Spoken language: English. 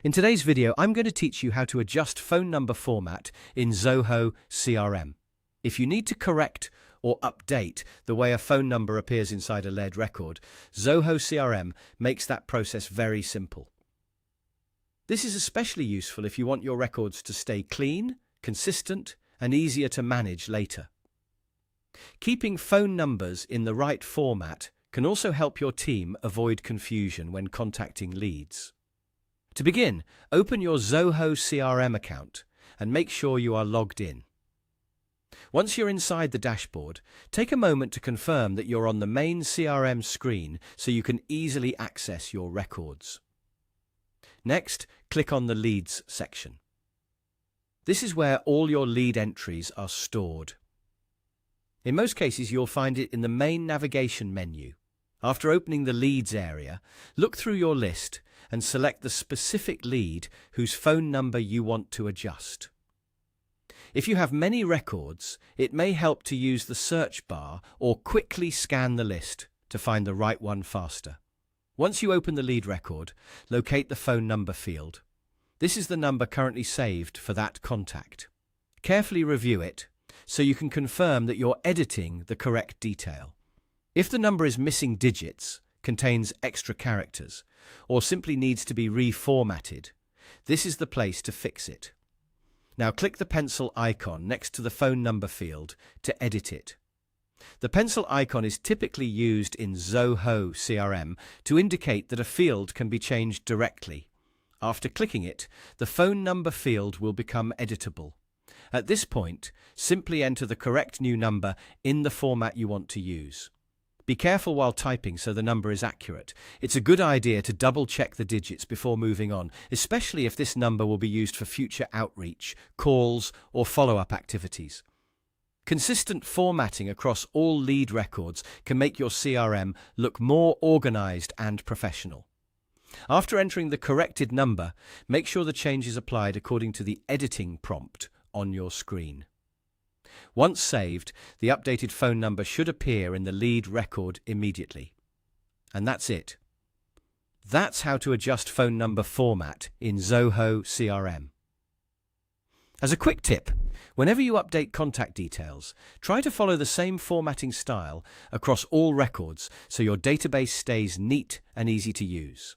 In today's video, I'm going to teach you how to adjust phone number format in Zoho CRM. If you need to correct or update the way a phone number appears inside a lead record, Zoho CRM makes that process very simple. This is especially useful if you want your records to stay clean, consistent, and easier to manage later. Keeping phone numbers in the right format can also help your team avoid confusion when contacting leads. To begin, open your Zoho CRM account and make sure you are logged in. Once you're inside the dashboard, take a moment to confirm that you're on the main CRM screen so you can easily access your records. Next, click on the Leads section. This is where all your lead entries are stored. In most cases, you'll find it in the main navigation menu. After opening the Leads area, look through your list and select the specific lead whose phone number you want to adjust. If you have many records, it may help to use the search bar or quickly scan the list to find the right one faster. Once you open the lead record, locate the phone number field. This is the number currently saved for that contact. Carefully review it so you can confirm that you're editing the correct detail. If the number is missing digits, contains extra characters, or simply needs to be reformatted, this is the place to fix it. Now click the pencil icon next to the phone number field to edit it. The pencil icon is typically used in Zoho CRM to indicate that a field can be changed directly. After clicking it, the phone number field will become editable. At this point, simply enter the correct new number in the format you want to use. Be careful while typing so the number is accurate. It's a good idea to double-check the digits before moving on, especially if this number will be used for future outreach, calls, or follow-up activities. Consistent formatting across all lead records can make your CRM look more organized and professional. After entering the corrected number, make sure the change is applied according to the editing prompt on your screen. Once saved, the updated phone number should appear in the lead record immediately. And that's it. That's how to adjust phone number format in Zoho CRM. As a quick tip, whenever you update contact details, try to follow the same formatting style across all records so your database stays neat and easy to use.